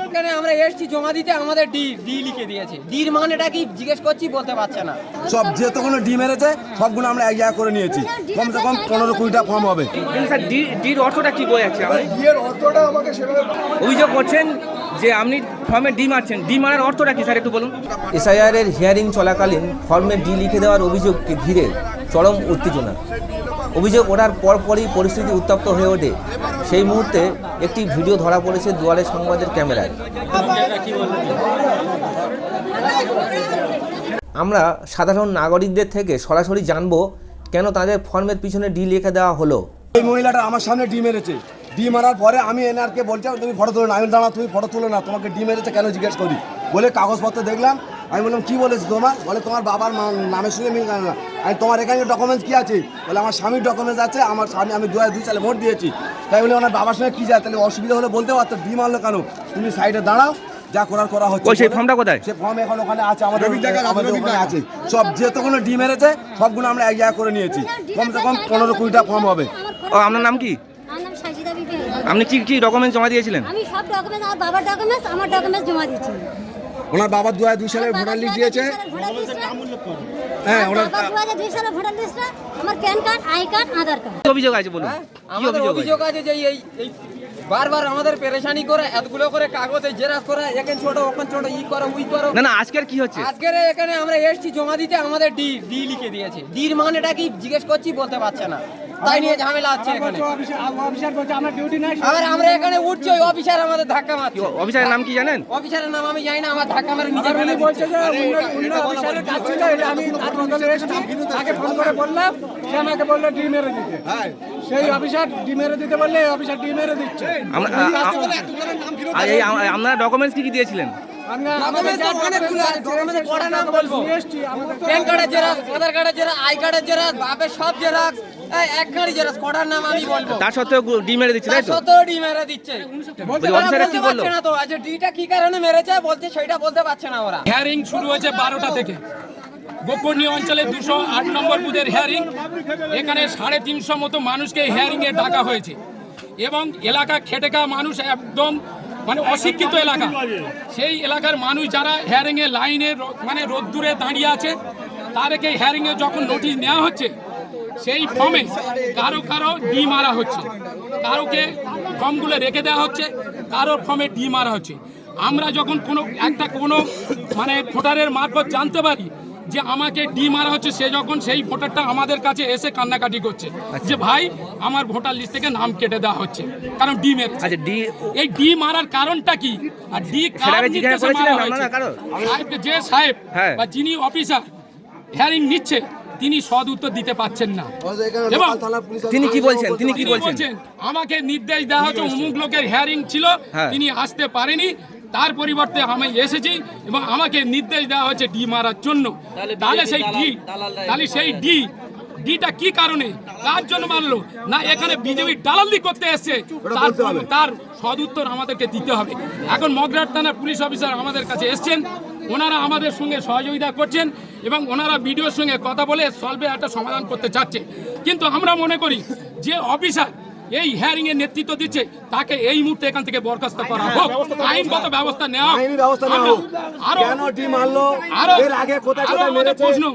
এখানে আমরা এসছি জমা দিতে, আমাদের ডি লিখে দিয়েছে। ডির মানেটা কি জিজ্ঞেস করছি, বলতে পারছে না। সব যেতগুলো ডি মেরেছে সবগুলো আমরা এক জায়গা করে নিয়েছি। কমসে কম 15-20টা ফর্ম হবে। স্যার ডির অর্থটা কি বোঝাচ্ছে? ডির অর্থটা আমাকে সেভাবে অভিযোগ করছেন যে আপনি ফর্মে ডি মারছেন, ডি মারার অর্থটা কি স্যার একটু বলুন। এসআইআর এর হিয়ারিং চলাকালীন ফর্মে ডি লিখে দেওয়ার অভিযোগকে ঘিরে চরম উত্তেজনা। অভিযোগ ওঠার পরপরই পরিস্থিতি উত্তপ্ত হয়ে ওঠে। সেই মুহূর্তে একটি ভিডিও ধরা পড়েছে দুয়ারে সংবাদের ক্যামেরায়। আমরা সাধারণ নাগরিকদের থেকে সরাসরি জানবো কেন তাদের ফর্মের পিছনে ডি লিখে দেওয়া হলো। এই মহিলাটা আমার সামনে ডি মেরেছে। ডি মারার পরে আমি এনারকে বলছি তুমি ফটো তুলো না। আমি দাঁড়া, তুমি ফটো তুলো না, তোমাকে ডি মেরেছে কেন জিজ্ঞেস করি বলে কাগজপত্র দেখলাম। আমি বললাম কী বলেছি তোমার? বলে তোমার বাবার নামের সঙ্গে মিল না। আমি তোমার এখানে ডকুমেন্টস কী আছে? বলে আমার স্বামীর ডকুমেন্টস আছে, আমার স্বামী, আমি 2002 সালে ভোট দিয়েছি। তাই বলে ওনার বাবার সঙ্গে কী যায়? তাহলে অসুবিধা হলে বলতে পারতো। ডি মারলো কেন? তুমি সাইডে দাঁড়াও, যা করার করা হচ্ছে। সেই ফর্মটা কোথায়? সে ফর্ম এখন ওখানে আছে, আমাদের ওখানে আছে। সব যেতগুলো ডি মেরেছে সবগুলো আমরা এক জায়গা করে নিয়েছি। কমসে কম 15-20টা ফর্ম হবে। ও, আপনার নাম কি? আমার নাম সাজিদা বিবি। আপনি কি ডকুমেন্টস জমা দিয়েছিলেন? আমি সব ডকুমেন্টস, আমার বাবার ডকুমেন্টস, আমার ডকুমেন্টস জমা দিয়েছি। ওনার বাবা 2002 সালে ভোটার লিস্ট দিয়েছে। হ্যাঁ, ওনার 2002 সালে ভোটার লিস্টে আমার pan card, I card, Aadhaar card. কি অভিযোগ আছে বলুন? আমাদের অভিযোগ আছে যে এই বারবার আমাদের পেরেশানি করে, এতগুলো করে কাগজে জেরাস করে, এখানে ছোট ওখানে ছোট, ই করো উই করো। না আজকের কি হচ্ছে? আজকের এখানে আমরা এসছি জমা দিতে, আমাদের ডি লিখে দিয়েছে। ডির মানেটা কি জিজ্ঞেস করছি, বলতে পারছে না। তাই নিয়ে ঝামেলা আছে এখানে। আবার আমরা এখানে উঠছি, ওই অফিসার আমাদের ধাক্কা মারছে। অফিসারের নাম কি জানেন? অফিসারের নাম আমি জানি না, আমার ধাক্কা মারে নিজে ফেলে বলছে যে অফিসারের কাজ ছিল, এটা আমি তার বদলে এসেছি। তাকে ফোন করে বললাম, সে আমাকে বললো ডি মেরে দিতে। সেই অফিসার ডি মেরে দিতে বললে অফিসার ডি মেরে দিচ্ছে। আপনারা ডকুমেন্টস কি দিয়েছিলেন? প্যান কার্ডের জেরক্স, আধার কার্ডের জেরক্স, আই কার্ডের জেরক্স, বাপের সব জেরক্স, এক গাড়ি জেরক্স, কটার নাম আমি বলবো। তার সত্ত্বেও ডি মেরে দিচ্ছে, তাই তো? সত্ত্বেও ডি মেরে দিচ্ছে। বলতে পারছে না তো, আচ্ছা ডিটা কি কারণে মেরেছে বলছে, সেটা বলতে পারছে না ওরা। হিয়ারিং শুরু হয়েছে 12টা থেকে। গোকর্ণী অঞ্চলে 208 নম্বর বুথের হিয়ারিং। এখানে 350 মতো মানুষকে হিয়ারিংয়ে ডাকা হয়েছে এবং এলাকা খেটে খাওয়া মানুষ, একদম মানে অশিক্ষিত এলাকা। সেই এলাকার মানুষ যারা হিয়ারিংয়ে লাইনে মানে রোদ্দুরে দাঁড়িয়ে আছে, তাদেরকে হিয়ারিংয়ে যখন নোটিশ নেওয়া হচ্ছে, সেই ফর্মে কারো ডি মারা হচ্ছে, কারোকে ফর্মগুলো রেখে দেওয়া হচ্ছে, কারোর ফর্মে ডি মারা হচ্ছে। আমরা যখন কোনো মানে ভোটারের মারফত জানতে পারি যে আমাকে ডি মারা হচ্ছে, সে যখন সেই ভোটারটা আমাদের কাছে এসে কান্নাকাটি করছে যে ভাই আমার ভোটার লিস্ট থেকে নাম কেটে দেওয়া হচ্ছে কারণ ডি মেরেছে। আচ্ছা, ডি এই ডি মারার কারণটা কি আর ডি যে সাহেব বা যিনি অফিসার হিয়ারিং নিচ্ছে তিনি সদ উত্তর দিতে পারছেন না। এবং তিনি কি বলছেন? আমাকে নির্দেশ দেওয়া হচ্ছে অমুক লোকের হিয়ারিং ছিল, তিনি আসতে পারেনি, তার পরিবর্তে আমি এসেছি এবং আমাকে নির্দেশ দেওয়া হচ্ছে ডি মারার জন্য। তাহলে সেই ডিটা কি কারণে, কার জন্য মারলো? না এখানে বিজেপি দালালি করতে এসছে, তার সদুত্তর আমাদেরকে দিতে হবে। এখন মগরাট থানার পুলিশ অফিসার আমাদের কাছে এসছেন, ওনারা আমাদের সঙ্গে সহযোগিতা করছেন এবং ওনারা ভিডিওর সঙ্গে কথা বলে সলভে একটা সমাধান করতে চাচ্ছে। কিন্তু আমরা মনে করি যে অফিসার এই হিয়ারিং এর নেতৃত্ব দিচ্ছে, তাকে এই মুহূর্তে এখান থেকে বরখাস্ত করা হোক, আইনগত ব্যবস্থা নেওয়া। আরো আমাদের প্রশ্ন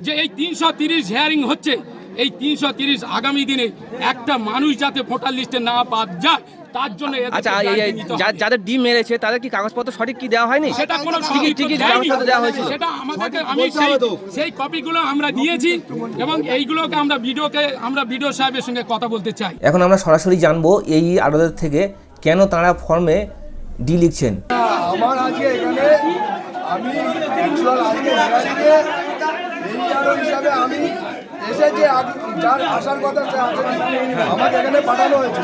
যে এই 330 হিয়ারিং হচ্ছে, এই 330 আগামী দিনে একটা মানুষ যাতে ভোটার লিস্টে না বাদ যায় তার জন্য। আচ্ছা, যাদের ডি মেরেছে তাদের কি কাগজপত্র সঠিক কি দেওয়া হয়নি? সেটা কোনো কাগজপত্র দেওয়া হয়েছিল, সেটা আমাদেরকে, আমি সেই কপিগুলো আমরা নিয়েছি এবং এইগুলোকে আমরা ভিডিও সাহেবের সঙ্গে কথা বলতে চাই। এখন আমরা সরাসরি জানবো এই আরোদের থেকে কেন তারা ফর্মে ডি লিখছেন। আমার আজকে এখানে আমি হিসাবে আমি এসেছি, যার আসার কথা সে আসেনি, আমাকে এখানে পাঠানো হয়েছে।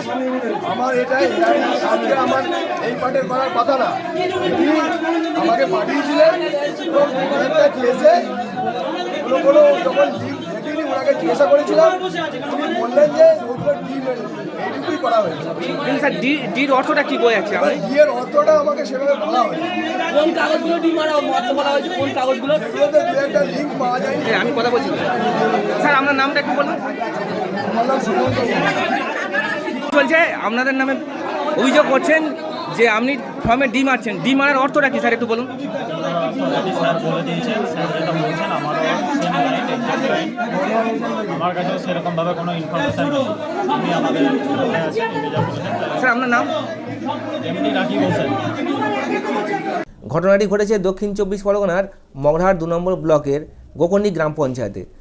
আমার এটাই আজকে আমার এই পার্টের করার কথা না। তিনি আমাকে পাঠিয়েছিলেন এবং একটা কেসে কোনো যখন দেখিনি ওনাকে জিজ্ঞাসা করেছিলাম, উনি বললেন যে ওগুলো ডি মেরে এইটুকুই করা হয়েছে। স্যার ডির অর্থটা কি বোঝাচ্ছে? ডিয়ের অর্থটা আমাকে সেভাবে বলা হয়েছে। কোন কাগজগুলো ডি মারা বলা হয়েছে, কোন কাগজগুলো? এগুলোতে দু একটা লিঙ্ক পাওয়া যায়। আমি কথা বলছি স্যার, আপনার নামটা একটু বলুন। আমার নাম সুমন্ত। বলছে আপনাদের নামে অভিযোগ করছেন যে আপনি ফর্মে ডি মারছেন। ডি মারার অর্থটা কি স্যার একটু বলুন। অলরেডি স্যার বলে দিয়েছেন, স্যার যেটা বলছেন আমারও সেম লাইন, এক্সাক্ট লাইন। আমার কাছেও সেরকমভাবে কোনো ইনফরমেশান নেই। উনি আমাদের লোকে আছেন, উনি যা বলেছেন স্যার আপনার নাম? এমনি রাখি বলছেন। ঘটনাটি ঘটেছে দক্ষিণ 24 পরগনার মগরাহাট 2 নম্বর ব্লকের গোকর্ণী গ্রাম পঞ্চায়েতে।